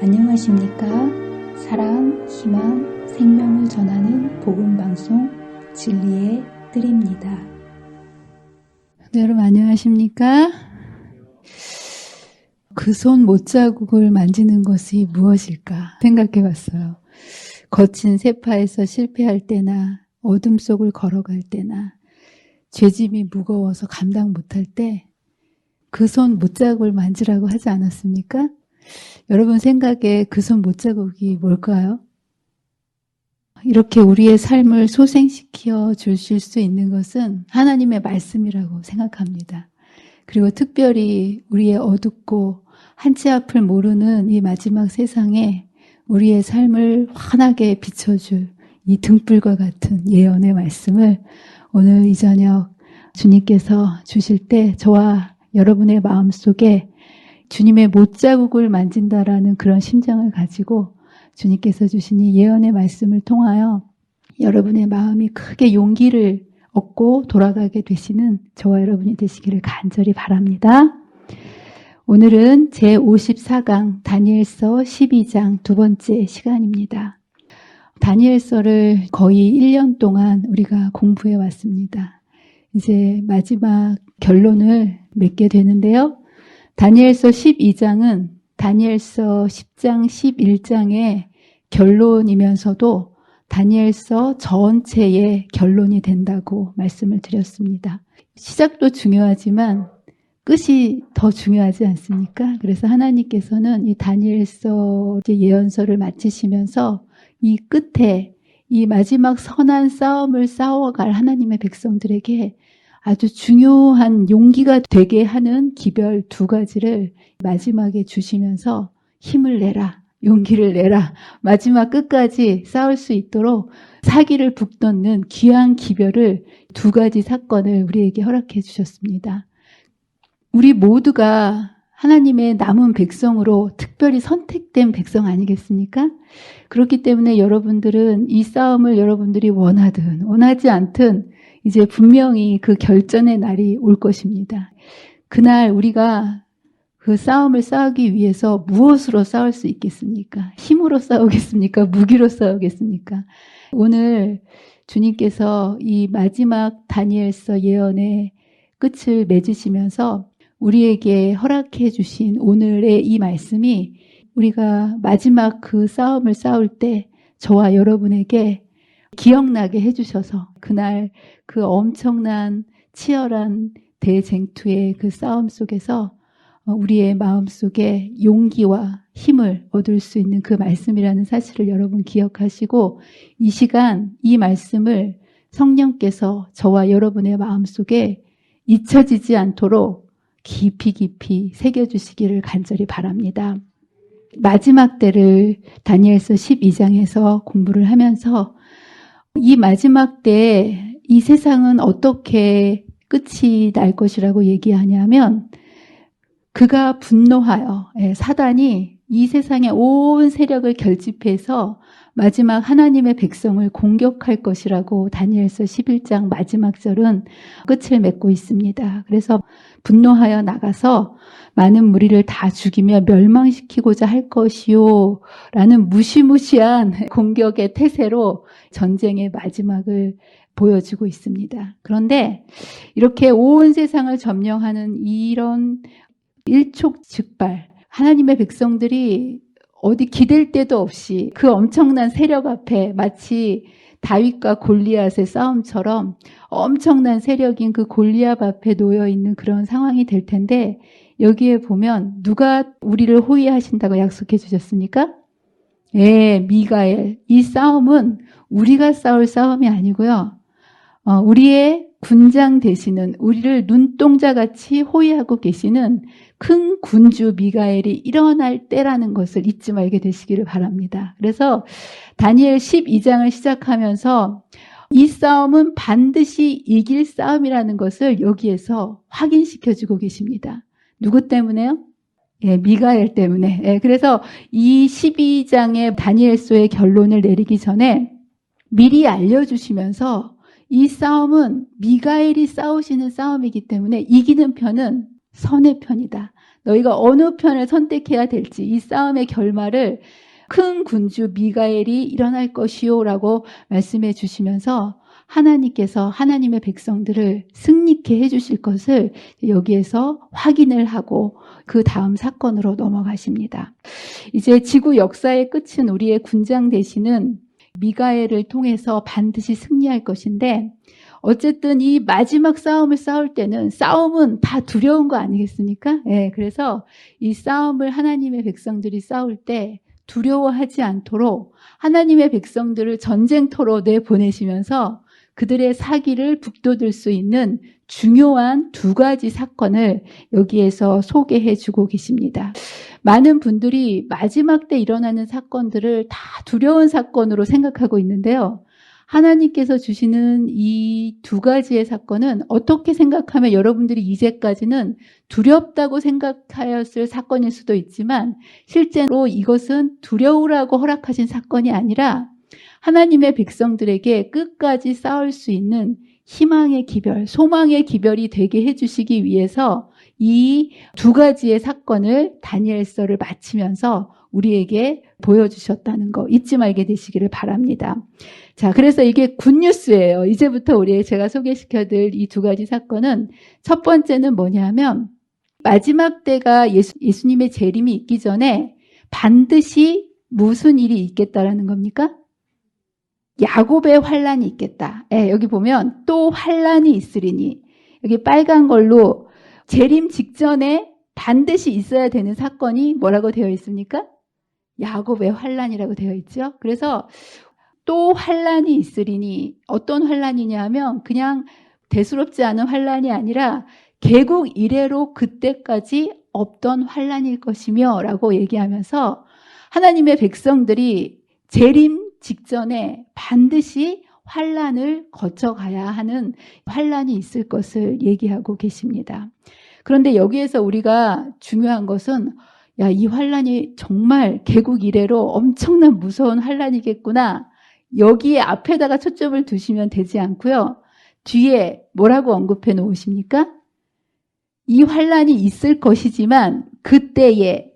안녕하십니까? 사랑, 희망, 생명을 전하는 복음방송 진리의 뜰입니다. 네, 여러분 안녕하십니까? 그 손 못자국을 만지는 것이 무엇일까 생각해 봤어요. 거친 세파에서 실패할 때나 어둠 속을 걸어갈 때나 죄짐이 무거워서 감당 못할 때 그 손 못자국을 만지라고 하지 않았습니까? 여러분 생각에 그 손 못자국이 뭘까요? 이렇게 우리의 삶을 소생시켜 주실 수 있는 것은 하나님의 말씀이라고 생각합니다. 그리고 특별히 우리의 어둡고 한치 앞을 모르는 이 마지막 세상에 우리의 삶을 환하게 비춰줄 이 등불과 같은 예언의 말씀을 오늘 이 저녁 주님께서 주실 때 저와 여러분의 마음속에 주님의 못자국을 만진다라는 그런 심정을 가지고 주님께서 주신 이 예언의 말씀을 통하여 여러분의 마음이 크게 용기를 얻고 돌아가게 되시는 저와 여러분이 되시기를 간절히 바랍니다. 오늘은 제54강 다니엘서 12장 두 번째 시간입니다. 다니엘서를 거의 1년 동안 우리가 공부해 왔습니다. 이제 마지막 결론을 맺게 되는데요. 다니엘서 12장은 다니엘서 10장, 11장의 결론이면서도 다니엘서 전체의 결론이 된다고 말씀을 드렸습니다. 시작도 중요하지만 끝이 더 중요하지 않습니까? 그래서 하나님께서는 이 다니엘서 예언서를 마치시면서 이 끝에 이 마지막 선한 싸움을 싸워갈 하나님의 백성들에게 아주 중요한 용기가 되게 하는 기별 두 가지를 마지막에 주시면서 힘을 내라, 용기를 내라, 마지막 끝까지 싸울 수 있도록 사기를 북돋는 귀한 기별을 두 가지 사건을 우리에게 허락해 주셨습니다. 우리 모두가 하나님의 남은 백성으로 특별히 선택된 백성 아니겠습니까? 그렇기 때문에 여러분들은 이 싸움을 여러분들이 원하든 원하지 않든 이제 분명히 그 결전의 날이 올 것입니다. 그날 우리가 그 싸움을 싸우기 위해서 무엇으로 싸울 수 있겠습니까? 힘으로 싸우겠습니까? 무기로 싸우겠습니까? 오늘 주님께서 이 마지막 다니엘서 예언의 끝을 맺으시면서 우리에게 허락해 주신 오늘의 이 말씀이 우리가 마지막 그 싸움을 싸울 때 저와 여러분에게 기억나게 해주셔서 그날 그 엄청난 치열한 대쟁투의 그 싸움 속에서 우리의 마음속에 용기와 힘을 얻을 수 있는 그 말씀이라는 사실을 여러분 기억하시고 이 시간 이 말씀을 성령께서 저와 여러분의 마음속에 잊혀지지 않도록 깊이 깊이 새겨주시기를 간절히 바랍니다. 마지막 때를 다니엘서 12장에서 공부를 하면서 이 마지막 때 이 세상은 어떻게 끝이 날 것이라고 얘기하냐면 그가 분노하여 사단이 이 세상의 온 세력을 결집해서 마지막 하나님의 백성을 공격할 것이라고 다니엘서 11장 마지막 절은 끝을 맺고 있습니다. 그래서 분노하여 나가서 많은 무리를 다 죽이며 멸망시키고자 할 것이요 라는 무시무시한 공격의 태세로 전쟁의 마지막을 보여주고 있습니다. 그런데 이렇게 온 세상을 점령하는 이런 일촉즉발 하나님의 백성들이 어디 기댈 데도 없이 그 엄청난 세력 앞에 마치 다윗과 골리앗의 싸움처럼 엄청난 세력인 그 골리앗 앞에 놓여 있는 그런 상황이 될 텐데 여기에 보면 누가 우리를 호위하신다고 약속해 주셨습니까? 미가엘. 이 싸움은 우리가 싸울 싸움이 아니고요. 우리의 군장 되시는 우리를 눈동자같이 호위하고 계시는 큰 군주 미가엘이 일어날 때라는 것을 잊지 말게 되시기를 바랍니다. 그래서 다니엘 12장을 시작하면서 이 싸움은 반드시 이길 싸움이라는 것을 여기에서 확인시켜주고 계십니다. 누구 때문에요? 미가엘 때문에. 그래서 이 12장의 다니엘서의 결론을 내리기 전에 미리 알려주시면서 이 싸움은 미가엘이 싸우시는 싸움이기 때문에 이기는 편은 선의 편이다. 너희가 어느 편을 선택해야 될지 이 싸움의 결말을 큰 군주 미가엘이 일어날 것이요 라고 말씀해 주시면서 하나님께서 하나님의 백성들을 승리케 해주실 것을 여기에서 확인을 하고 그 다음 사건으로 넘어가십니다. 이제 지구 역사의 끝은 우리의 군장 되시는 미가엘을 통해서 반드시 승리할 것인데, 어쨌든 이 마지막 싸움을 싸울 때는 싸움은 다 두려운 거 아니겠습니까? 예, 그래서 이 싸움을 하나님의 백성들이 싸울 때 두려워하지 않도록 하나님의 백성들을 전쟁터로 내보내시면서 그들의 사기를 북돋을 수 있는 중요한 두 가지 사건을 여기에서 소개해 주고 계십니다. 많은 분들이 마지막 때 일어나는 사건들을 다 두려운 사건으로 생각하고 있는데요. 하나님께서 주시는 이 두 가지의 사건은 어떻게 생각하면 여러분들이 이제까지는 두렵다고 생각하였을 사건일 수도 있지만 실제로 이것은 두려우라고 허락하신 사건이 아니라 하나님의 백성들에게 끝까지 싸울 수 있는 희망의 기별, 소망의 기별이 되게 해주시기 위해서 이 두 가지의 사건을 다니엘서를 마치면서 우리에게 보여주셨다는 거 잊지 말게 되시기를 바랍니다. 자, 그래서 이게 굿뉴스예요. 이제부터 제가 소개시켜드릴 이 두 가지 사건은 첫 번째는 뭐냐면 마지막 때가 예수님의 재림이 있기 전에 반드시 무슨 일이 있겠다라는 겁니까? 야곱의 환란이 있겠다. 예, 여기 보면 또 환란이 있으리니 여기 빨간 걸로 재림 직전에 반드시 있어야 되는 사건이 뭐라고 되어 있습니까? 야곱의 환란이라고 되어 있죠. 그래서 또 환란이 있으리니 어떤 환란이냐 하면 그냥 대수롭지 않은 환란이 아니라 개국 이래로 그때까지 없던 환란일 것이며 라고 얘기하면서 하나님의 백성들이 재림 직전에 반드시 환란을 거쳐가야 하는 환란이 있을 것을 얘기하고 계십니다. 그런데 여기에서 우리가 중요한 것은 이 환란이 정말 개국 이래로 엄청난 무서운 환란이겠구나. 여기에 앞에다가 초점을 두시면 되지 않고요. 뒤에 뭐라고 언급해 놓으십니까? 이 환란이 있을 것이지만 그때에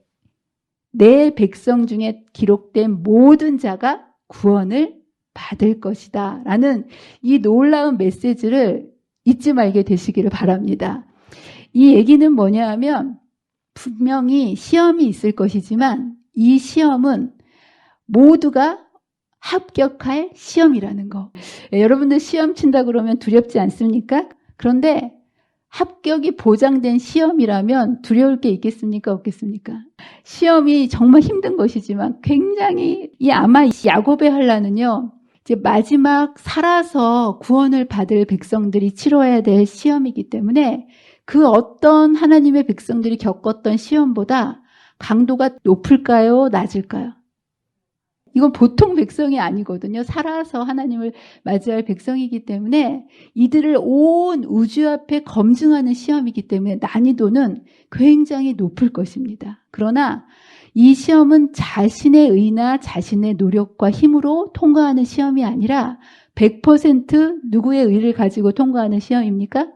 내 백성 중에 기록된 모든 자가 구원을 받을 것이다 라는 이 놀라운 메시지를 잊지 말게 되시기를 바랍니다. 이 얘기는 뭐냐 하면 분명히 시험이 있을 것이지만 이 시험은 모두가 합격할 시험이라는 거. 여러분들 시험 친다 그러면 두렵지 않습니까? 그런데 합격이 보장된 시험이라면 두려울 게 있겠습니까? 없겠습니까? 시험이 정말 힘든 것이지만 굉장히 아마 야곱의 환란은요. 이제 마지막 살아서 구원을 받을 백성들이 치러야 될 시험이기 때문에 그 어떤 하나님의 백성들이 겪었던 시험보다 강도가 높을까요? 낮을까요? 이건 보통 백성이 아니거든요. 살아서 하나님을 맞이할 백성이기 때문에 이들을 온 우주 앞에 검증하는 시험이기 때문에 난이도는 굉장히 높을 것입니다. 그러나 이 시험은 자신의 의나 자신의 노력과 힘으로 통과하는 시험이 아니라 100% 누구의 의를 가지고 통과하는 시험입니까?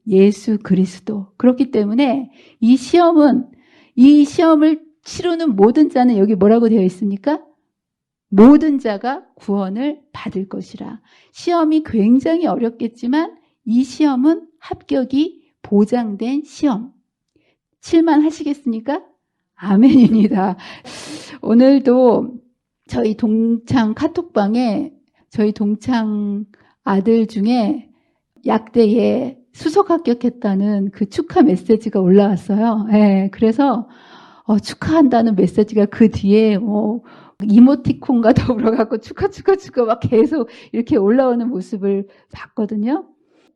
예수 그리스도. 그렇기 때문에 이 시험을 치르는 모든 자는 여기 뭐라고 되어 있습니까? 모든 자가 구원을 받을 것이라. 시험이 굉장히 어렵겠지만 이 시험은 합격이 보장된 시험. 실만하시겠습니까? 아멘입니다. 오늘도 저희 동창 카톡방에 저희 동창 아들 중에 약대에 수석 합격했다는 그 축하 메시지가 올라왔어요. 네, 그래서 축하한다는 메시지가 그 뒤에 이모티콘과 더불어 갖고 축하 막 계속 이렇게 올라오는 모습을 봤거든요.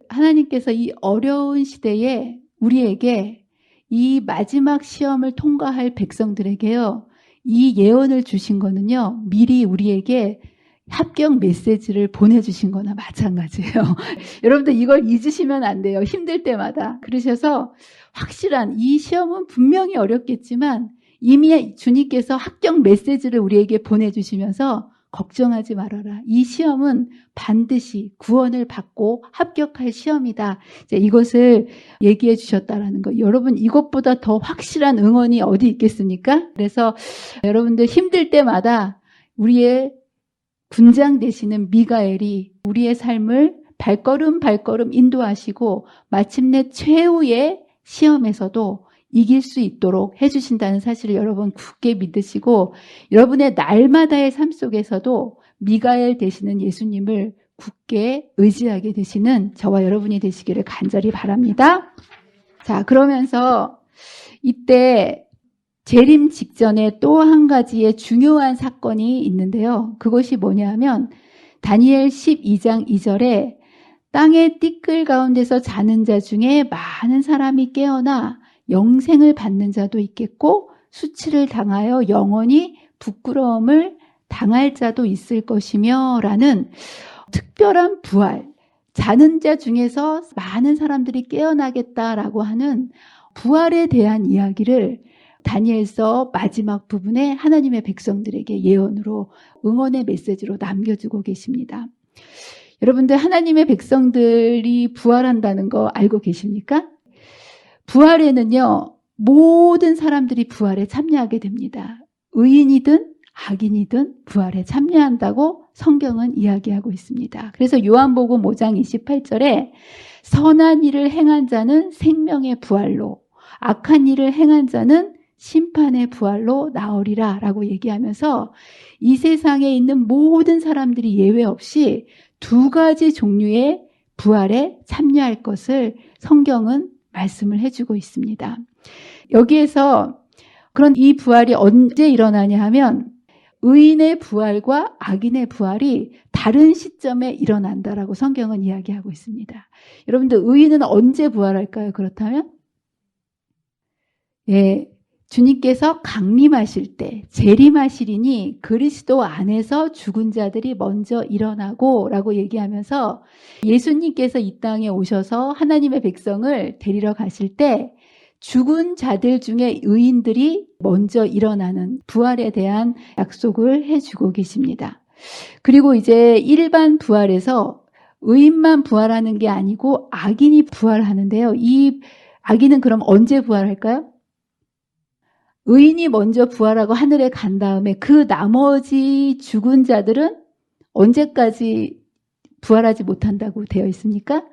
하나님께서 이 어려운 시대에 우리에게 이 마지막 시험을 통과할 백성들에게요. 이 예언을 주신 거는요. 미리 우리에게 합격 메시지를 보내주신 거나 마찬가지예요. 여러분들 이걸 잊으시면 안 돼요. 힘들 때마다. 그러셔서 확실한 이 시험은 분명히 어렵겠지만 이미 주님께서 합격 메시지를 우리에게 보내주시면서 걱정하지 말아라. 이 시험은 반드시 구원을 받고 합격할 시험이다. 이제 이것을 얘기해 주셨다라는 거. 여러분, 이것보다 더 확실한 응원이 어디 있겠습니까? 그래서 여러분들 힘들 때마다 우리의 군장 되시는 미가엘이 우리의 삶을 발걸음 발걸음 인도하시고 마침내 최후의 시험에서도 이길 수 있도록 해주신다는 사실을 여러분 굳게 믿으시고 여러분의 날마다의 삶 속에서도 미가엘 되시는 예수님을 굳게 의지하게 되시는 저와 여러분이 되시기를 간절히 바랍니다. 자, 그러면서 이때 재림 직전에 또 한 가지의 중요한 사건이 있는데요. 그것이 뭐냐 하면 다니엘 12장 2절에 땅의 띠끌 가운데서 자는 자 중에 많은 사람이 깨어나 영생을 받는 자도 있겠고 수치를 당하여 영원히 부끄러움을 당할 자도 있을 것이며 라는 특별한 부활, 자는 자 중에서 많은 사람들이 깨어나겠다라고 하는 부활에 대한 이야기를 다니엘서 마지막 부분에 하나님의 백성들에게 예언으로 응원의 메시지로 남겨주고 계십니다. 여러분들 하나님의 백성들이 부활한다는 거 알고 계십니까? 부활에는요, 모든 사람들이 부활에 참여하게 됩니다. 의인이든 악인이든 부활에 참여한다고 성경은 이야기하고 있습니다. 그래서 요한복음 5장 28절에 선한 일을 행한 자는 생명의 부활로, 악한 일을 행한 자는 심판의 부활로 나오리라 라고 얘기하면서 이 세상에 있는 모든 사람들이 예외 없이 두 가지 종류의 부활에 참여할 것을 성경은 말씀을 해주고 있습니다. 여기에서 그런 이 부활이 언제 일어나냐 하면 의인의 부활과 악인의 부활이 다른 시점에 일어난다라고 성경은 이야기하고 있습니다. 여러분들 의인은 언제 부활할까요? 그렇다면? 예, 주님께서 강림하실 때 재림하시리니 그리스도 안에서 죽은 자들이 먼저 일어나고 라고 얘기하면서 예수님께서 이 땅에 오셔서 하나님의 백성을 데리러 가실 때 죽은 자들 중에 의인들이 먼저 일어나는 부활에 대한 약속을 해주고 계십니다. 그리고 이제 일반 부활에서 의인만 부활하는 게 아니고 악인이 부활하는데요. 이 악인은 그럼 언제 부활할까요? 의인이 먼저 부활하고 하늘에 간 다음에 그 나머지 죽은 자들은 언제까지 부활하지 못한다고 되어 있습니까?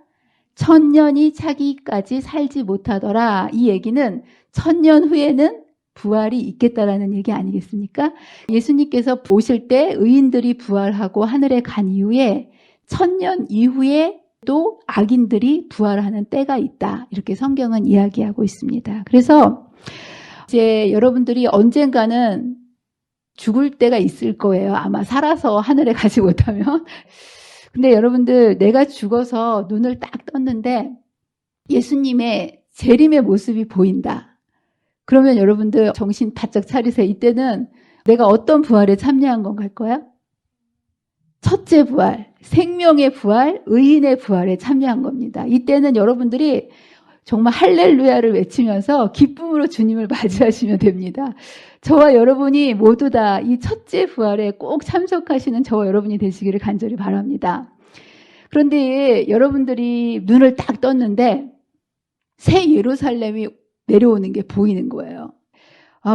천년이 차기까지 살지 못하더라. 이 얘기는 천년 후에는 부활이 있겠다라는 얘기 아니겠습니까? 예수님께서 오실 때 의인들이 부활하고 하늘에 간 이후에 천년 이후에 또 악인들이 부활하는 때가 있다. 이렇게 성경은 이야기하고 있습니다. 그래서 이제 여러분들이 언젠가는 죽을 때가 있을 거예요. 아마 살아서 하늘에 가지 못하면. 근데 여러분들 내가 죽어서 눈을 딱 떴는데 예수님의 재림의 모습이 보인다. 그러면 여러분들 정신 바짝 차리세요. 이때는 내가 어떤 부활에 참여한 건가 할 거야? 첫째 부활, 생명의 부활, 의인의 부활에 참여한 겁니다. 이때는 여러분들이 정말 할렐루야를 외치면서 기쁨으로 주님을 맞이하시면 됩니다. 저와 여러분이 모두 다 이 첫째 부활에 꼭 참석하시는 저와 여러분이 되시기를 간절히 바랍니다. 그런데 여러분들이 눈을 딱 떴는데 새 예루살렘이 내려오는 게 보이는 거예요.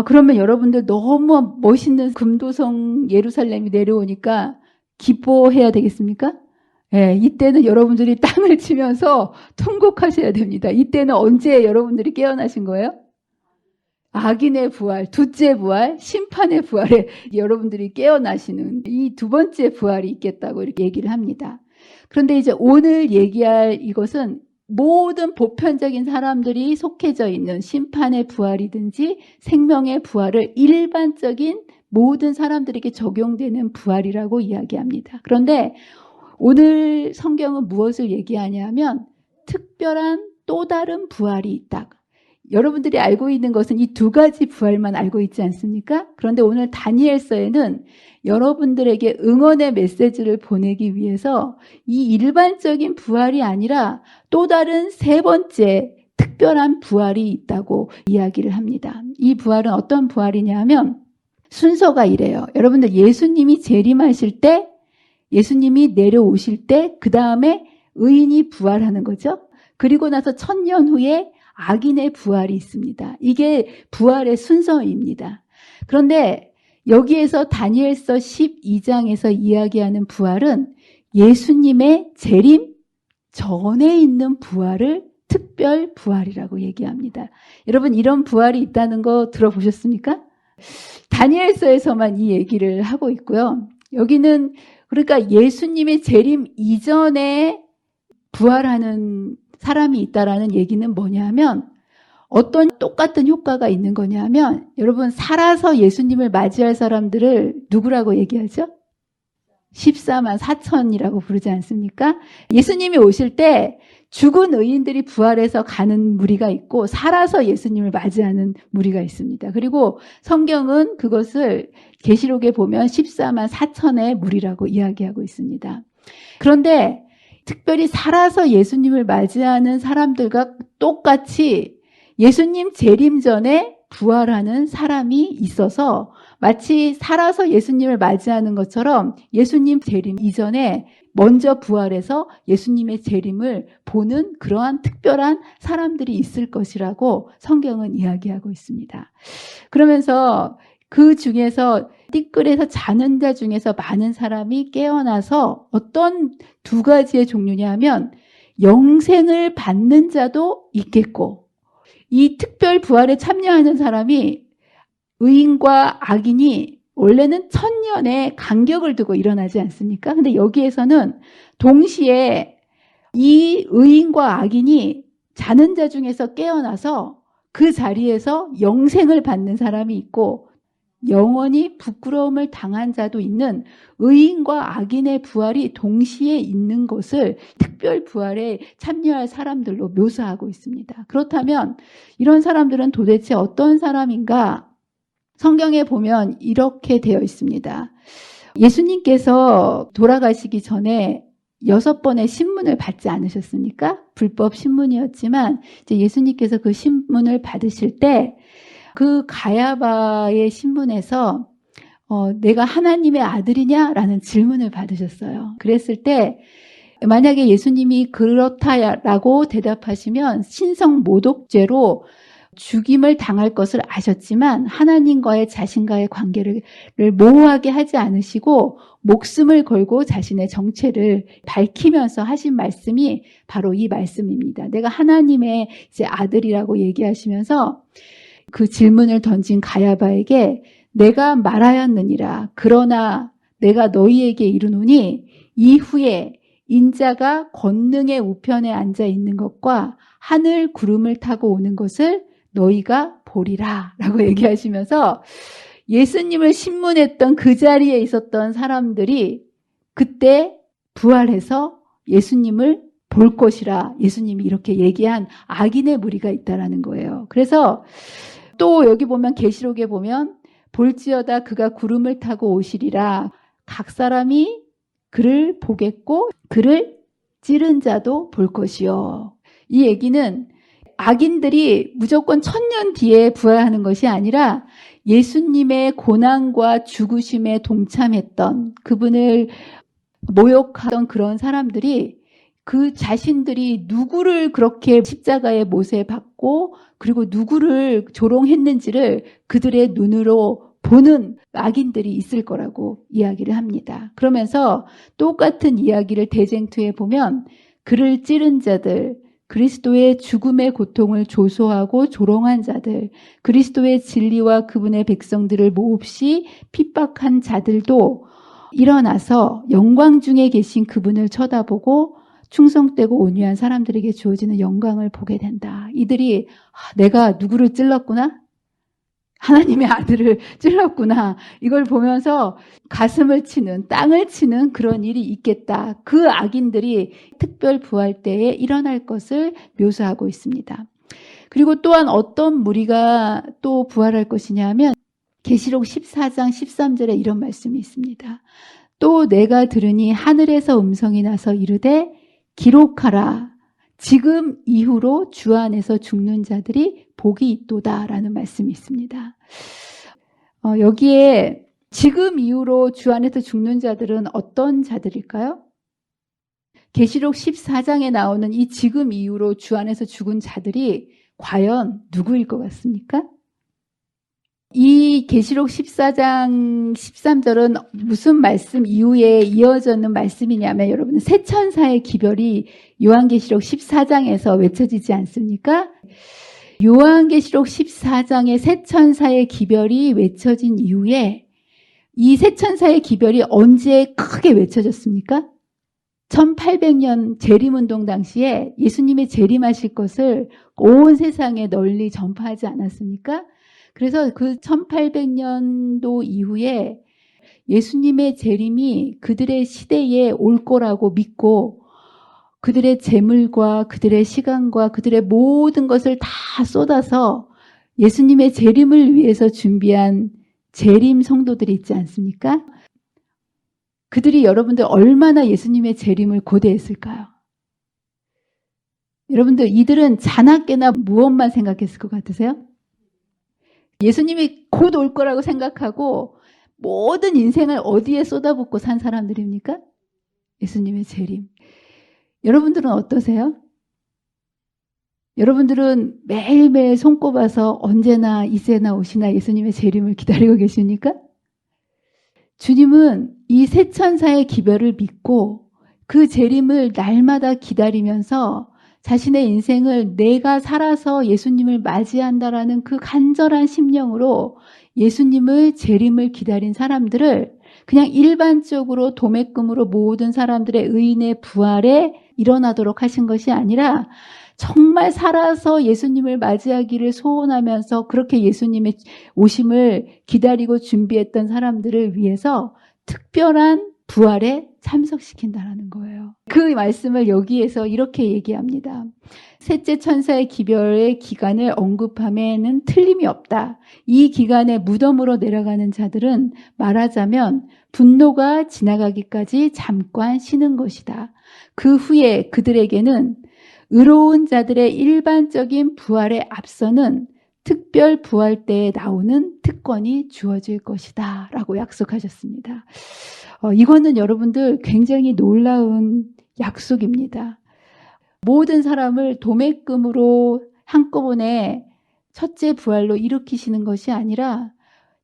그러면 여러분들 너무 멋있는 금도성 예루살렘이 내려오니까 기뻐해야 되겠습니까? 예, 이때는 여러분들이 땅을 치면서 통곡하셔야 됩니다. 이때는 언제 여러분들이 깨어나신 거예요? 악인의 부활, 둘째 부활, 심판의 부활에 여러분들이 깨어나시는 이 두 번째 부활이 있겠다고 이렇게 얘기를 합니다. 그런데 이제 오늘 얘기할 이것은 모든 보편적인 사람들이 속해져 있는 심판의 부활이든지 생명의 부활을 일반적인 모든 사람들에게 적용되는 부활이라고 이야기합니다. 그런데 오늘 성경은 무엇을 얘기하냐면 특별한 또 다른 부활이 있다. 여러분들이 알고 있는 것은 이 두 가지 부활만 알고 있지 않습니까? 그런데 오늘 다니엘서에는 여러분들에게 응원의 메시지를 보내기 위해서 이 일반적인 부활이 아니라 또 다른 세 번째 특별한 부활이 있다고 이야기를 합니다. 이 부활은 어떤 부활이냐 하면 순서가 이래요. 여러분들 예수님이 재림하실 때, 예수님이 내려오실 때, 그 다음에 의인이 부활하는 거죠. 그리고 나서 1000년 후에 악인의 부활이 있습니다. 이게 부활의 순서입니다. 그런데 여기에서 다니엘서 12장에서 이야기하는 부활은 예수님의 재림 전에 있는 부활을 특별 부활이라고 얘기합니다. 여러분 이런 부활이 있다는 거 들어보셨습니까? 다니엘서에서만 이 얘기를 하고 있고요. 여기는 그러니까 예수님의 재림 이전에 부활하는 사람이 있다라는 얘기는 뭐냐면 어떤 똑같은 효과가 있는 거냐면 여러분 살아서 예수님을 맞이할 사람들을 누구라고 얘기하죠? 14만 4천이라고 부르지 않습니까? 예수님이 오실 때 죽은 의인들이 부활해서 가는 무리가 있고 살아서 예수님을 맞이하는 무리가 있습니다. 그리고 성경은 그것을 계시록에 보면 14만 4천의 무리라고 이야기하고 있습니다. 그런데 특별히 살아서 예수님을 맞이하는 사람들과 똑같이 예수님 재림 전에 부활하는 사람이 있어서 마치 살아서 예수님을 맞이하는 것처럼 예수님 재림 이전에 먼저 부활해서 예수님의 재림을 보는 그러한 특별한 사람들이 있을 것이라고 성경은 이야기하고 있습니다. 그러면서 그 중에서 띠끌에서 자는 자 중에서 많은 사람이 깨어나서 어떤 두 가지의 종류냐 하면 영생을 받는 자도 있겠고 이 특별 부활에 참여하는 사람이 의인과 악인이 원래는 1000년의 간격을 두고 일어나지 않습니까? 근데 여기에서는 동시에 이 의인과 악인이 자는 자 중에서 깨어나서 그 자리에서 영생을 받는 사람이 있고 영원히 부끄러움을 당한 자도 있는 의인과 악인의 부활이 동시에 있는 것을 특별 부활에 참여할 사람들로 묘사하고 있습니다. 그렇다면 이런 사람들은 도대체 어떤 사람인가? 성경에 보면 이렇게 되어 있습니다. 예수님께서 돌아가시기 전에 6번의 신문을 받지 않으셨습니까? 불법 신문이었지만 이제 예수님께서 그 신문을 받으실 때 그 가야바의 신문에서 내가 하나님의 아들이냐라는 질문을 받으셨어요. 그랬을 때 만약에 예수님이 그렇다라고 대답하시면 신성 모독죄로 죽임을 당할 것을 아셨지만 하나님과의 자신과의 관계를 모호하게 하지 않으시고 목숨을 걸고 자신의 정체를 밝히면서 하신 말씀이 바로 이 말씀입니다. 내가 하나님의 이제 아들이라고 얘기하시면서 그 질문을 던진 가야바에게 내가 말하였느니라. 그러나 내가 너희에게 이르노니 이후에 인자가 권능의 우편에 앉아 있는 것과 하늘 구름을 타고 오는 것을 너희가 보리라 라고 얘기하시면서 예수님을 신문했던 그 자리에 있었던 사람들이 그때 부활해서 예수님을 볼 것이라 예수님이 이렇게 얘기한 악인의 무리가 있다라는 거예요. 그래서 또 여기 보면 계시록에 보면 볼지어다 그가 구름을 타고 오시리라 각 사람이 그를 보겠고 그를 찌른 자도 볼 것이요. 이 얘기는 악인들이 무조건 1000년 뒤에 부활하는 것이 아니라 예수님의 고난과 죽으심에 동참했던 그분을 모욕하던 그런 사람들이 그 자신들이 누구를 그렇게 십자가의 못에 박고 그리고 누구를 조롱했는지를 그들의 눈으로 보는 악인들이 있을 거라고 이야기를 합니다. 그러면서 똑같은 이야기를 대쟁투에 보면 그를 찌른 자들, 그리스도의 죽음의 고통을 조소하고 조롱한 자들, 그리스도의 진리와 그분의 백성들을 몹시 핍박한 자들도 일어나서 영광 중에 계신 그분을 쳐다보고 충성되고 온유한 사람들에게 주어지는 영광을 보게 된다. 이들이 내가 누구를 찔렀구나? 하나님의 아들을 찔렀구나. 이걸 보면서 가슴을 치는, 땅을 치는 그런 일이 있겠다. 그 악인들이 특별 부활 때에 일어날 것을 묘사하고 있습니다. 그리고 또한 어떤 무리가 또 부활할 것이냐 하면 계시록 14장 13절에 이런 말씀이 있습니다. 또 내가 들으니 하늘에서 음성이 나서 이르되 기록하라. 지금 이후로 주 안에서 죽는 자들이 복이 있도다라는 말씀이 있습니다. 여기에 지금 이후로 주 안에서 죽는 자들은 어떤 자들일까요? 계시록 14장에 나오는 이 지금 이후로 주 안에서 죽은 자들이 과연 누구일 것 같습니까? 이 계시록 14장 13절은 무슨 말씀 이후에 이어지는 말씀이냐면 여러분 새 천사의 기별이 요한계시록 14장에서 외쳐지지 않습니까? 요한계시록 14장의 새 천사의 기별이 외쳐진 이후에 이 새 천사의 기별이 언제 크게 외쳐졌습니까? 1800년 재림운동 당시에 예수님의 재림하실 것을 온 세상에 널리 전파하지 않았습니까? 그래서 그 1800년도 이후에 예수님의 재림이 그들의 시대에 올 거라고 믿고 그들의 재물과 그들의 시간과 그들의 모든 것을 다 쏟아서 예수님의 재림을 위해서 준비한 재림 성도들이 있지 않습니까? 그들이 여러분들 얼마나 예수님의 재림을 고대했을까요? 여러분들 이들은 자나깨나 무엇만 생각했을 것 같으세요? 예수님이 곧 올 거라고 생각하고 모든 인생을 어디에 쏟아붓고 산 사람들입니까? 예수님의 재림. 여러분들은 어떠세요? 여러분들은 매일매일 손꼽아서 언제나 이제나 오시나 예수님의 재림을 기다리고 계십니까? 주님은 이 새 천사의 기별을 믿고 그 재림을 날마다 기다리면서 자신의 인생을 내가 살아서 예수님을 맞이한다라는 그 간절한 심령으로 예수님을 재림을 기다린 사람들을 그냥 일반적으로 도매금으로 모든 사람들의 의인의 부활에 일어나도록 하신 것이 아니라 정말 살아서 예수님을 맞이하기를 소원하면서 그렇게 예수님의 오심을 기다리고 준비했던 사람들을 위해서 특별한 부활에 참석시킨다는 거예요. 그 말씀을 여기에서 이렇게 얘기합니다. 셋째 천사의 기별의 기간을 언급함에는 틀림이 없다. 이 기간에 무덤으로 내려가는 자들은 말하자면 분노가 지나가기까지 잠깐 쉬는 것이다. 그 후에 그들에게는 의로운 자들의 일반적인 부활에 앞서는 특별 부활 때에 나오는 특권이 주어질 것이다 라고 약속하셨습니다. 이거는 여러분들 굉장히 놀라운 약속입니다. 모든 사람을 도매금으로 한꺼번에 첫째 부활로 일으키시는 것이 아니라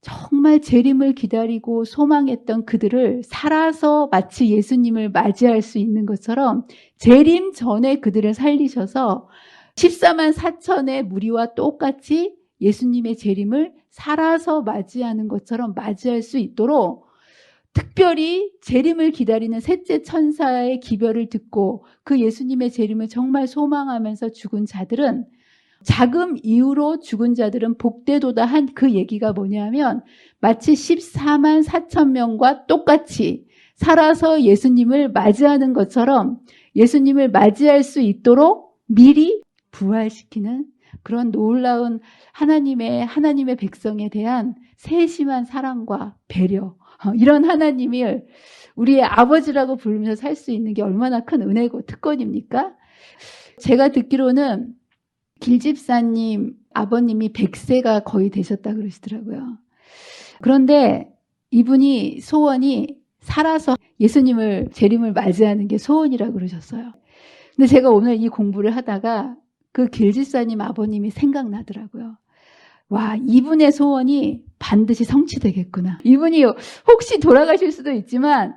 정말 재림을 기다리고 소망했던 그들을 살아서 마치 예수님을 맞이할 수 있는 것처럼 재림 전에 그들을 살리셔서 14만 4천의 무리와 똑같이 예수님의 재림을 살아서 맞이하는 것처럼 맞이할 수 있도록 특별히 재림을 기다리는 셋째 천사의 기별을 듣고 그 예수님의 재림을 정말 소망하면서 죽은 자들은 자금 이후로 죽은 자들은 복되도다 한 그 얘기가 뭐냐면 마치 14만 4천 명과 똑같이 살아서 예수님을 맞이하는 것처럼 예수님을 맞이할 수 있도록 미리 부활시키는 그런 놀라운 하나님의 백성에 대한 세심한 사랑과 배려, 이런 하나님을 우리의 아버지라고 부르면서 살 수 있는 게 얼마나 큰 은혜고 특권입니까? 제가 듣기로는 길집사님 아버님이 100세가 거의 되셨다 그러시더라고요. 그런데 이분이 소원이 살아서 예수님을 재림을 맞이하는 게 소원이라고 그러셨어요. 근데 제가 오늘 이 공부를 하다가 그 길집사님 아버님이 생각나더라고요. 와, 이분의 소원이 반드시 성취되겠구나. 이분이 혹시 돌아가실 수도 있지만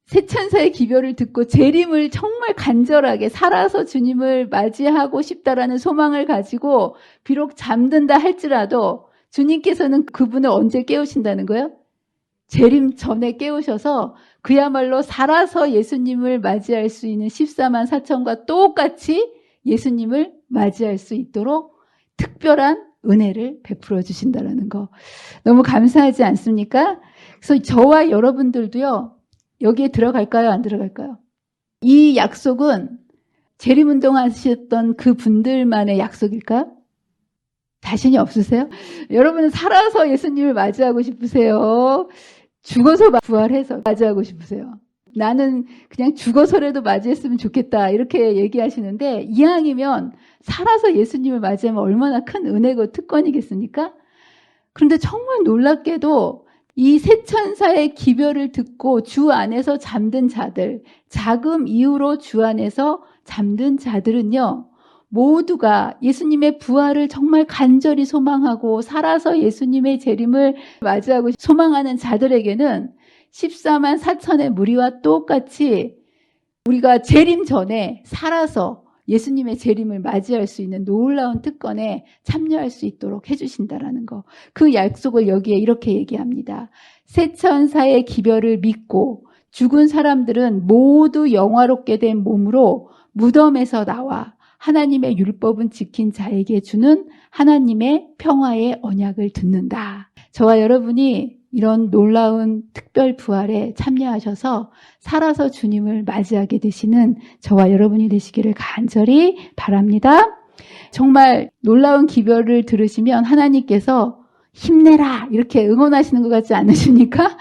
새 천사의 기별을 듣고 재림을 정말 간절하게 살아서 주님을 맞이하고 싶다라는 소망을 가지고 비록 잠든다 할지라도 주님께서는 그분을 언제 깨우신다는 거예요? 재림 전에 깨우셔서 그야말로 살아서 예수님을 맞이할 수 있는 14만 4천과 똑같이 예수님을 맞이할 수 있도록 특별한 은혜를 베풀어 주신다는 거 너무 감사하지 않습니까? 그래서 저와 여러분들도요. 여기에 들어갈까요? 안 들어갈까요? 이 약속은 재림운동 하셨던 그 분들만의 약속일까요? 자신이 없으세요? 여러분은 살아서 예수님을 맞이하고 싶으세요? 죽어서 부활해서 맞이하고 싶으세요? 나는 그냥 죽어서라도 맞이했으면 좋겠다 이렇게 얘기하시는데 이왕이면 살아서 예수님을 맞이하면 얼마나 큰 은혜고 특권이겠습니까? 그런데 정말 놀랍게도 이 세 천사의 기별을 듣고 주 안에서 잠든 자들, 자금 이후로 주 안에서 잠든 자들은요, 모두가 예수님의 부활을 정말 간절히 소망하고 살아서 예수님의 재림을 맞이하고 소망하는 자들에게는 14만 4천의 무리와 똑같이 우리가 재림 전에 살아서 예수님의 재림을 맞이할 수 있는 놀라운 특권에 참여할 수 있도록 해주신다라는 거. 그 약속을 여기에 이렇게 얘기합니다. 세 천사의 기별을 믿고 죽은 사람들은 모두 영화롭게 된 몸으로 무덤에서 나와 하나님의 율법은 지킨 자에게 주는 하나님의 평화의 언약을 듣는다. 저와 여러분이 이런 놀라운 특별 부활에 참여하셔서 살아서 주님을 맞이하게 되시는 저와 여러분이 되시기를 간절히 바랍니다. 정말 놀라운 기별을 들으시면 하나님께서 힘내라 이렇게 응원하시는 것 같지 않으십니까?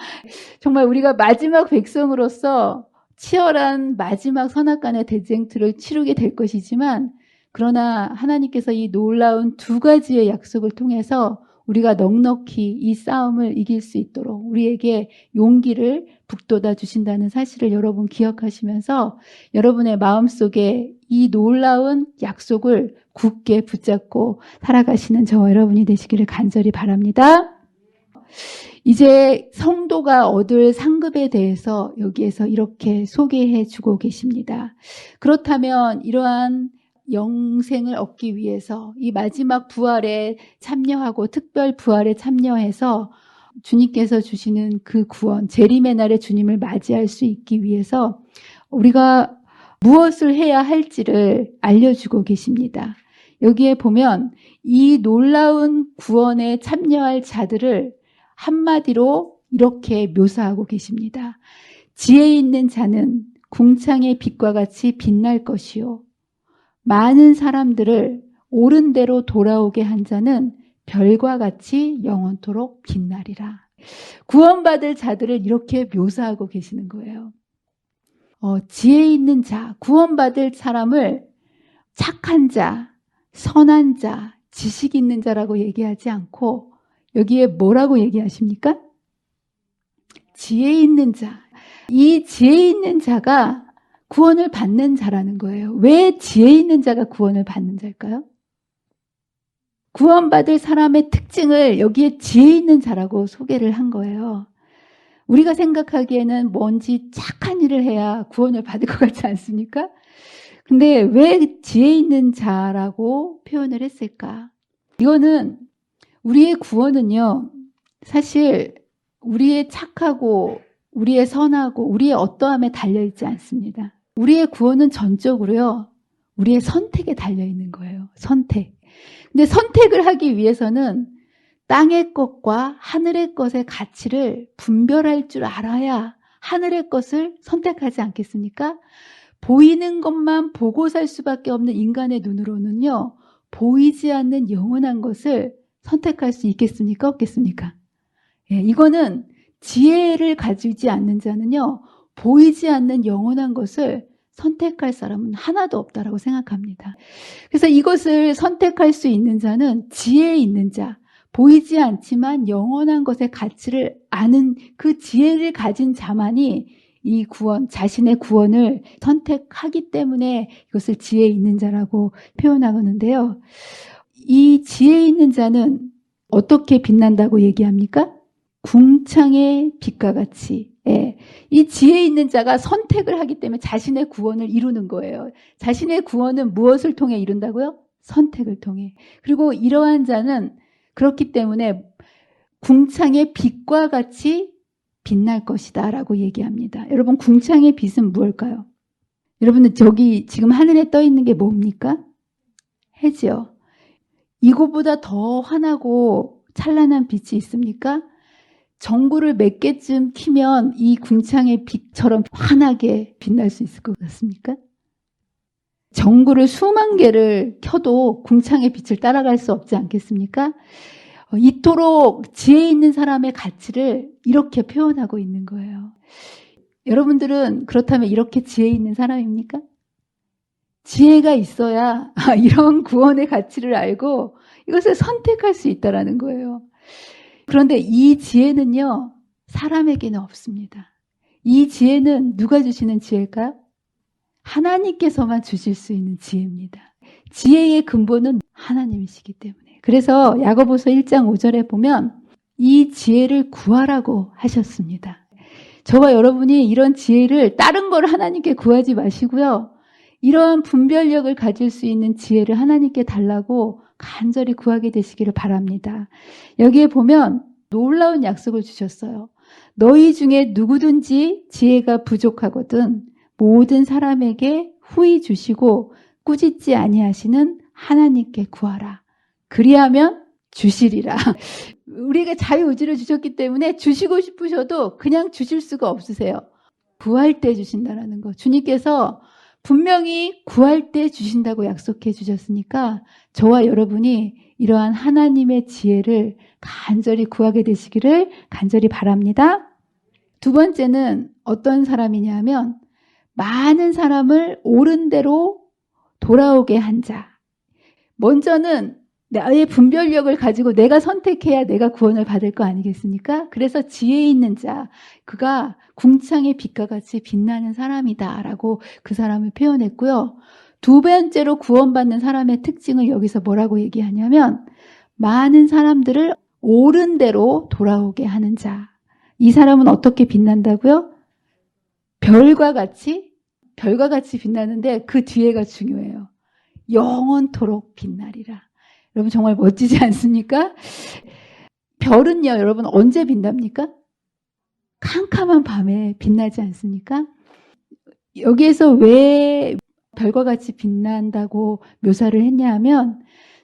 정말 우리가 마지막 백성으로서 치열한 마지막 선악간의 대쟁투를 치르게 될 것이지만, 그러나 하나님께서 이 놀라운 두 가지의 약속을 통해서 우리가 넉넉히 이 싸움을 이길 수 있도록 우리에게 용기를 북돋아 주신다는 사실을 여러분 기억하시면서 여러분의 마음속에 이 놀라운 약속을 굳게 붙잡고 살아가시는 저와 여러분이 되시기를 간절히 바랍니다. 이제 성도가 얻을 상급에 대해서 여기에서 이렇게 소개해 주고 계십니다. 그렇다면 이러한 영생을 얻기 위해서 이 마지막 부활에 참여하고 특별 부활에 참여해서 주님께서 주시는 그 구원, 재림의 날에 주님을 맞이할 수 있기 위해서 우리가 무엇을 해야 할지를 알려주고 계십니다. 여기에 보면 이 놀라운 구원에 참여할 자들을 한마디로 이렇게 묘사하고 계십니다. 지혜 있는 자는 궁창의 빛과 같이 빛날 것이요, 많은 사람들을 옳은 대로 돌아오게 한 자는 별과 같이 영원토록 빛나리라. 구원받을 자들을 이렇게 묘사하고 계시는 거예요. 지혜 있는 자, 구원받을 사람을 착한 자, 선한 자, 지식 있는 자라고 얘기하지 않고 여기에 뭐라고 얘기하십니까? 지혜 있는 자. 이 지혜 있는 자가 구원을 받는 자라는 거예요. 왜 지혜 있는 자가 구원을 받는 자일까요? 구원받을 사람의 특징을 여기에 지혜 있는 자라고 소개를 한 거예요. 우리가 생각하기에는 뭔지 착한 일을 해야 구원을 받을 것 같지 않습니까? 근데 왜 지혜 있는 자라고 표현을 했을까? 이거는 우리의 구원은요, 사실 우리의 착하고 우리의 선하고 우리의 어떠함에 달려있지 않습니다. 우리의 구원은 전적으로요, 우리의 선택에 달려있는 거예요. 선택. 근데 선택을 하기 위해서는 땅의 것과 하늘의 것의 가치를 분별할 줄 알아야 하늘의 것을 선택하지 않겠습니까? 보이는 것만 보고 살 수밖에 없는 인간의 눈으로는요, 보이지 않는 영원한 것을 선택할 수 있겠습니까? 없겠습니까? 예, 이거는 지혜를 가지지 않는 자는요, 보이지 않는 영원한 것을 선택할 사람은 하나도 없다라고 생각합니다. 그래서 이것을 선택할 수 있는 자는 지혜 있는 자, 보이지 않지만 영원한 것의 가치를 아는 그 지혜를 가진 자만이 이 구원, 자신의 구원을 선택하기 때문에 이것을 지혜 있는 자라고 표현하는데요. 이 지혜 있는 자는 어떻게 빛난다고 얘기합니까? 궁창의 빛과 같이. 예. 이 지혜 있는 자가 선택을 하기 때문에 자신의 구원을 이루는 거예요. 자신의 구원은 무엇을 통해 이룬다고요? 선택을 통해. 그리고 이러한 자는 그렇기 때문에 궁창의 빛과 같이 빛날 것이다 라고 얘기합니다. 여러분, 궁창의 빛은 무엇일까요? 여러분들 저기 지금 하늘에 떠 있는 게 뭡니까? 해지요. 이거보다 더 환하고 찬란한 빛이 있습니까? 전구를 몇 개쯤 키면 이 궁창의 빛처럼 환하게 빛날 수 있을 것 같습니까? 전구를 수만 개를 켜도 궁창의 빛을 따라갈 수 없지 않겠습니까? 이토록 지혜 있는 사람의 가치를 이렇게 표현하고 있는 거예요. 여러분들은 그렇다면 이렇게 지혜 있는 사람입니까? 지혜가 있어야 이런 구원의 가치를 알고 이것을 선택할 수 있다는 거예요. 그런데 이 지혜는요, 사람에게는 없습니다. 이 지혜는 누가 주시는 지혜일까요? 하나님께서만 주실 수 있는 지혜입니다. 지혜의 근본은 하나님이시기 때문에. 그래서 야고보서 1장 5절에 보면 이 지혜를 구하라고 하셨습니다. 저와 여러분이 이런 지혜를 다른 걸 하나님께 구하지 마시고요. 이러한 분별력을 가질 수 있는 지혜를 하나님께 달라고 간절히 구하게 되시기를 바랍니다. 여기에 보면 놀라운 약속을 주셨어요. 너희 중에 누구든지 지혜가 부족하거든 모든 사람에게 후히 주시고 꾸짖지 아니하시는 하나님께 구하라. 그리하면 주시리라. 우리에게 자유의지를 주셨기 때문에 주시고 싶으셔도 그냥 주실 수가 없으세요. 구할 때 주신다는 거. 주님께서 분명히 구할 때 주신다고 약속해 주셨으니까 저와 여러분이 이러한 하나님의 지혜를 간절히 구하게 되시기를 간절히 바랍니다. 두 번째는 어떤 사람이냐면 많은 사람을 옳은 대로 돌아오게 한 자. 먼저는 나의 분별력을 가지고 내가 선택해야 내가 구원을 받을 거 아니겠습니까? 그래서 지혜 있는 자, 그가 궁창의 빛과 같이 빛나는 사람이다 라고 그 사람을 표현했고요. 두 번째로 구원받는 사람의 특징을 여기서 뭐라고 얘기하냐면 많은 사람들을 옳은 대로 돌아오게 하는 자. 이 사람은 어떻게 빛난다고요? 별과 같이 빛나는데 그 뒤에가 중요해요. 영원토록 빛나리라. 여러분 정말 멋지지 않습니까? 별은요, 여러분 언제 빛납니까? 캄캄한 밤에 빛나지 않습니까? 여기에서 왜 별과 같이 빛난다고 묘사를 했냐 하면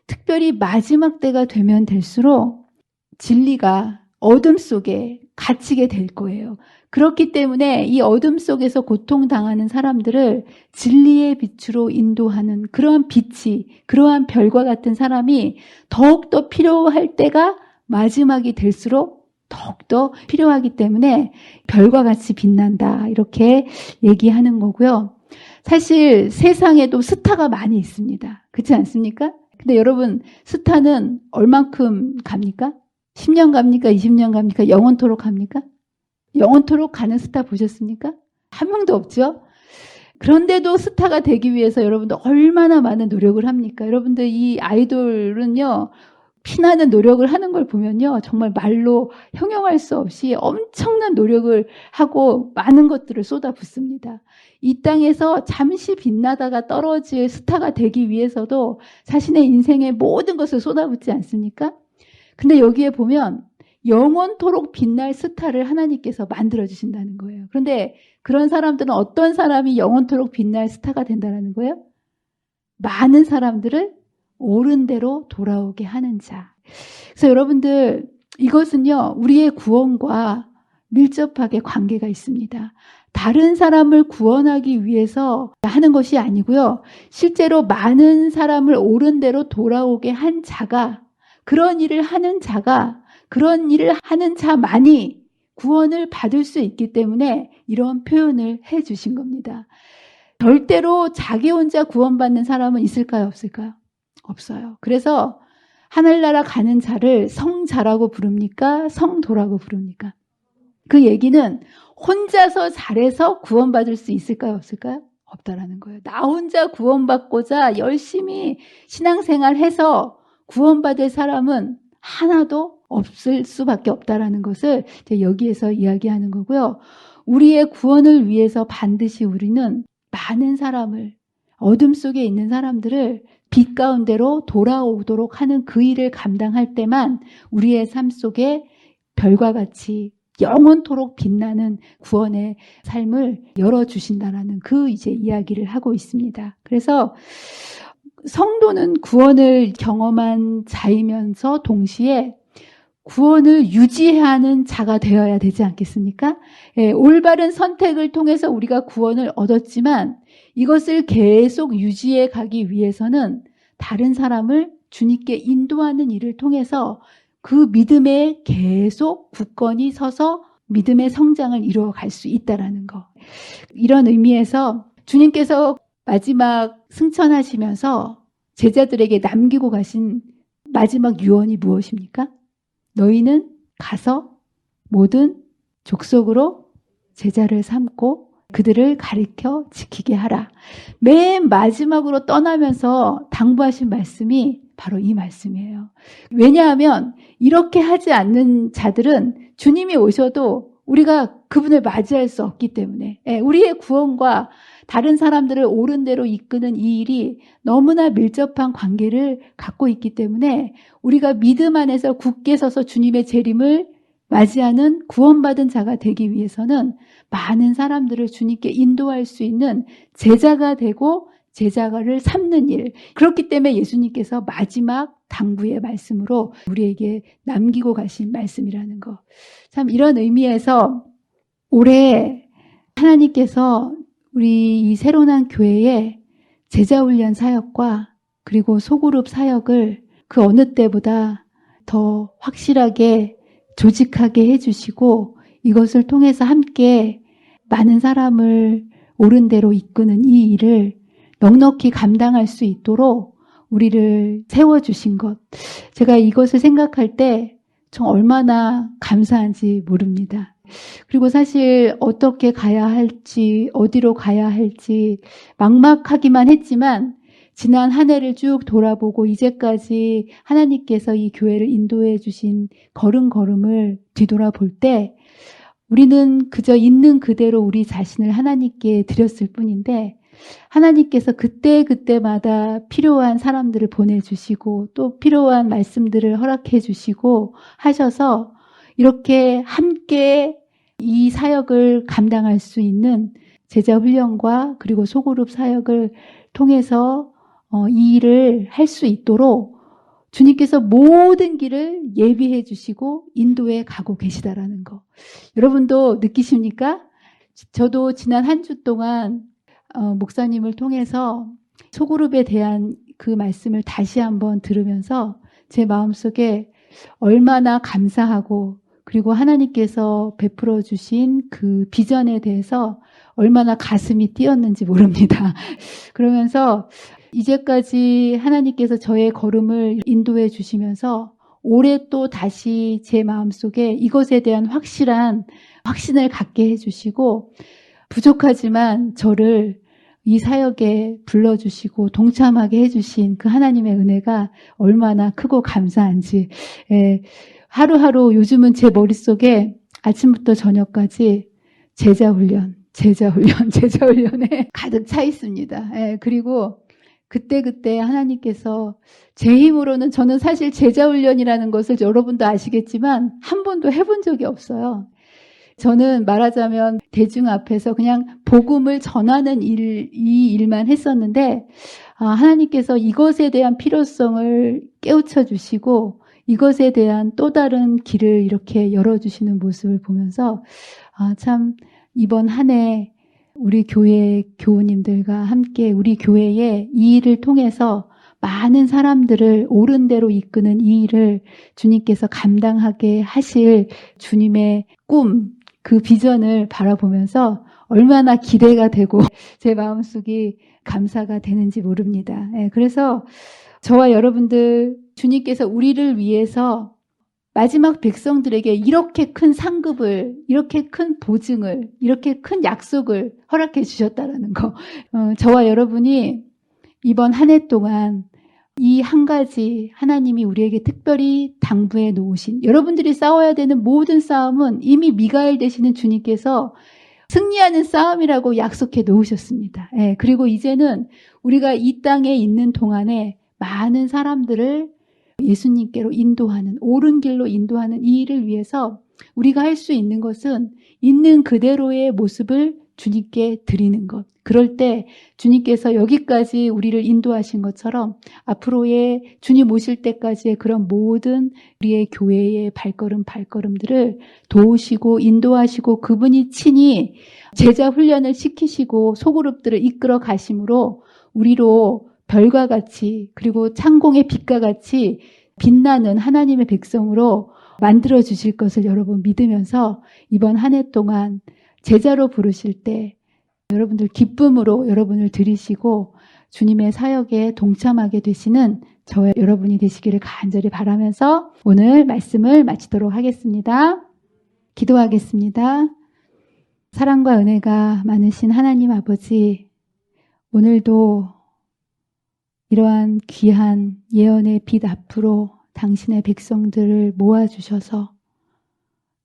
특별히 마지막 때가 되면 될수록 진리가 어둠 속에 갇히게 될 거예요. 그렇기 때문에 이 어둠 속에서 고통당하는 사람들을 진리의 빛으로 인도하는 그러한 빛이, 그러한 별과 같은 사람이 더욱더 필요할 때가 마지막이 될수록 더욱더 필요하기 때문에 별과 같이 빛난다 이렇게 얘기하는 거고요. 사실 세상에도 스타가 많이 있습니다. 그렇지 않습니까? 근데 여러분 스타는 얼만큼 갑니까? 10년 갑니까? 20년 갑니까? 영원토록 갑니까? 영원토록 가는 스타 보셨습니까? 한 명도 없죠? 그런데도 스타가 되기 위해서 여러분들 얼마나 많은 노력을 합니까? 여러분들 이 아이돌은요, 피나는 노력을 하는 걸 보면요, 정말 말로 형용할 수 없이 엄청난 노력을 하고 많은 것들을 쏟아붓습니다. 이 땅에서 잠시 빛나다가 떨어질 스타가 되기 위해서도 자신의 인생의 모든 것을 쏟아붓지 않습니까? 근데 여기에 보면 영원토록 빛날 스타를 하나님께서 만들어주신다는 거예요. 그런데 그런 사람들은 어떤 사람이 영원토록 빛날 스타가 된다는 거예요? 많은 사람들을 옳은 대로 돌아오게 하는 자. 그래서 여러분들 이것은요, 우리의 구원과 밀접하게 관계가 있습니다. 다른 사람을 구원하기 위해서 하는 것이 아니고요. 실제로 많은 사람을 옳은 대로 돌아오게 한 자가, 그런 일을 하는 자가, 그런 일을 하는 자만이 구원을 받을 수 있기 때문에 이런 표현을 해 주신 겁니다. 절대로 자기 혼자 구원받는 사람은 있을까요? 없을까요? 없어요. 그래서 하늘나라 가는 자를 성자라고 부릅니까? 성도라고 부릅니까? 그 얘기는 혼자서 잘해서 구원받을 수 있을까요? 없을까요? 없다라는 거예요. 나 혼자 구원받고자 열심히 신앙생활해서 구원받을 사람은 하나도 없을 수밖에 없다라는 것을 여기에서 이야기하는 거고요. 우리의 구원을 위해서 반드시 우리는 많은 사람을, 어둠 속에 있는 사람들을 빛 가운데로 돌아오도록 하는 그 일을 감당할 때만 우리의 삶 속에 별과 같이 영원토록 빛나는 구원의 삶을 열어주신다라는 그 이제 이야기를 하고 있습니다. 그래서 성도는 구원을 경험한 자이면서 동시에 구원을 유지하는 자가 되어야 되지 않겠습니까? 예, 올바른 선택을 통해서 우리가 구원을 얻었지만 이것을 계속 유지해 가기 위해서는 다른 사람을 주님께 인도하는 일을 통해서 그 믿음에 계속 굳건히 서서 믿음의 성장을 이루어 갈 수 있다는 거. 이런 의미에서 주님께서 마지막 승천하시면서 제자들에게 남기고 가신 마지막 유언이 무엇입니까? 너희는 가서 모든 족속으로 제자를 삼고 그들을 가리켜 지키게 하라. 맨 마지막으로 떠나면서 당부하신 말씀이 바로 이 말씀이에요. 왜냐하면 이렇게 하지 않는 자들은 주님이 오셔도 우리가 그분을 맞이할 수 없기 때문에, 우리의 구원과 다른 사람들을 옳은 대로 이끄는 이 일이 너무나 밀접한 관계를 갖고 있기 때문에 우리가 믿음 안에서 굳게 서서 주님의 재림을 맞이하는 구원받은 자가 되기 위해서는 많은 사람들을 주님께 인도할 수 있는 제자가 되고 제자를 삼는 일. 그렇기 때문에 예수님께서 마지막 당부의 말씀으로 우리에게 남기고 가신 말씀이라는 거. 참 이런 의미에서 올해 하나님께서 우리 이 새로운 교회에 제자훈련 사역과 그리고 소그룹 사역을 그 어느 때보다 더 확실하게 조직하게 해주시고 이것을 통해서 함께 많은 사람을 옳은 대로 이끄는 이 일을 넉넉히 감당할 수 있도록 우리를 세워주신 것. 제가 이것을 생각할 때 정 얼마나 감사한지 모릅니다. 그리고 사실 어떻게 가야 할지, 어디로 가야 할지 막막하기만 했지만 지난 한 해를 쭉 돌아보고 이제까지 하나님께서 이 교회를 인도해 주신 걸음걸음을 뒤돌아볼 때 우리는 그저 있는 그대로 우리 자신을 하나님께 드렸을 뿐인데 하나님께서 그때그때마다 필요한 사람들을 보내주시고 또 필요한 말씀들을 허락해 주시고 하셔서 이렇게 함께 이 사역을 감당할 수 있는 제자 훈련과 그리고 소그룹 사역을 통해서 이 일을 할 수 있도록 주님께서 모든 길을 예비해 주시고 인도해 가고 계시다라는 거. 여러분도 느끼십니까? 저도 지난 한 주 동안 목사님을 통해서 소그룹에 대한 그 말씀을 다시 한번 들으면서 제 마음속에 얼마나 감사하고 그리고 하나님께서 베풀어 주신 그 비전에 대해서 얼마나 가슴이 뛰었는지 모릅니다. 그러면서 이제까지 하나님께서 저의 걸음을 인도해 주시면서 올해 또 다시 제 마음속에 이것에 대한 확신을 갖게 해주시고 부족하지만 저를 이 사역에 불러주시고 동참하게 해주신 그 하나님의 은혜가 얼마나 크고 감사한지 하루하루 요즘은 제 머릿속에 아침부터 저녁까지 제자훈련에 가득 차 있습니다. 그리고 그때 하나님께서 제 힘으로는 저는 사실 제자훈련이라는 것을 여러분도 아시겠지만 한 번도 해본 적이 없어요. 저는 말하자면 대중 앞에서 그냥 복음을 전하는 이 일만 했었는데 하나님께서 이것에 대한 필요성을 깨우쳐 주시고 이것에 대한 또 다른 길을 이렇게 열어주시는 모습을 보면서 참 이번 한 해 우리 교회 교우님들과 함께 우리 교회의 이 일을 통해서 많은 사람들을 옳은 대로 이끄는 이 일을 주님께서 감당하게 하실 주님의 꿈, 그 비전을 바라보면서 얼마나 기대가 되고 제 마음속이 감사가 되는지 모릅니다. 그래서 저와 여러분들 주님께서 우리를 위해서 마지막 백성들에게 이렇게 큰 상급을, 이렇게 큰 보증을, 이렇게 큰 약속을 허락해 주셨다라는 거. 저와 여러분이 이번 한 해 동안 이 한 가지 하나님이 우리에게 특별히 당부해 놓으신 여러분들이 싸워야 되는 모든 싸움은 이미 미가엘 되시는 주님께서 승리하는 싸움이라고 약속해 놓으셨습니다. 그리고 이제는 우리가 이 땅에 있는 동안에 많은 사람들을 예수님께로 인도하는, 옳은 길로 인도하는 이 일을 위해서 우리가 할 수 있는 것은 있는 그대로의 모습을 주님께 드리는 것. 그럴 때 주님께서 여기까지 우리를 인도하신 것처럼 앞으로의 주님 오실 때까지의 그런 모든 우리의 교회의 발걸음들을 도우시고 인도하시고 그분이 친히 제자 훈련을 시키시고 소그룹들을 이끌어 가심으로 우리로 별과 같이 그리고 창공의 빛과 같이 빛나는 하나님의 백성으로 만들어 주실 것을 여러분 믿으면서 이번 한 해 동안 제자로 부르실 때 여러분들 기쁨으로 여러분을 들이시고 주님의 사역에 동참하게 되시는 저와 여러분이 되시기를 간절히 바라면서 오늘 말씀을 마치도록 하겠습니다. 기도하겠습니다. 사랑과 은혜가 많으신 하나님 아버지, 오늘도 이러한 귀한 예언의 빛 앞으로 당신의 백성들을 모아주셔서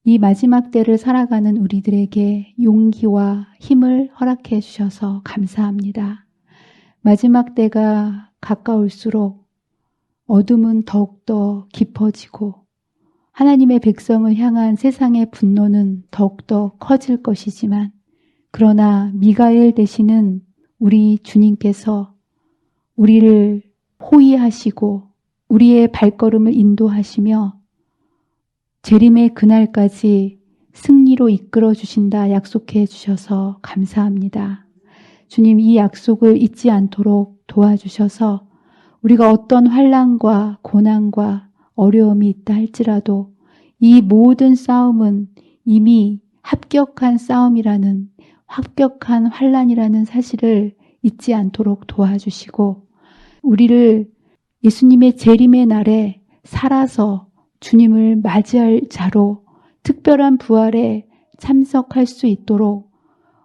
이 마지막 때를 살아가는 우리들에게 용기와 힘을 허락해 주셔서 감사합니다. 마지막 때가 가까울수록 어둠은 더욱더 깊어지고 하나님의 백성을 향한 세상의 분노는 더욱더 커질 것이지만 그러나 미가엘 되시는 우리 주님께서 우리를 호위하시고 우리의 발걸음을 인도하시며 재림의 그날까지 승리로 이끌어 주신다 약속해 주셔서 감사합니다. 주님, 이 약속을 잊지 않도록 도와주셔서 우리가 어떤 환난과 고난과 어려움이 있다 할지라도 이 모든 싸움은 이미 합격한 싸움이라는, 합격한 환난이라는 사실을 잊지 않도록 도와주시고 우리를 예수님의 재림의 날에 살아서 주님을 맞이할 자로 특별한 부활에 참석할 수 있도록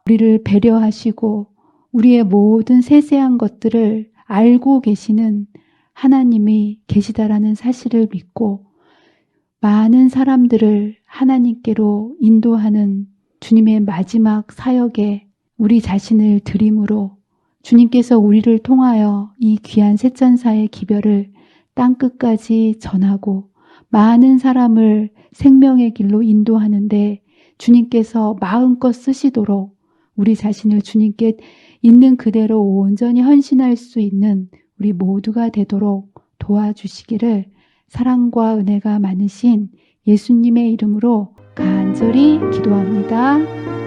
우리를 배려하시고 우리의 모든 세세한 것들을 알고 계시는 하나님이 계시다라는 사실을 믿고 많은 사람들을 하나님께로 인도하는 주님의 마지막 사역에 우리 자신을 드림으로 주님께서 우리를 통하여 이 귀한 셋천사의 기별을 땅끝까지 전하고 많은 사람을 생명의 길로 인도하는데 주님께서 마음껏 쓰시도록 우리 자신을 주님께 있는 그대로 온전히 헌신할 수 있는 우리 모두가 되도록 도와주시기를 사랑과 은혜가 많으신 예수님의 이름으로 간절히 기도합니다.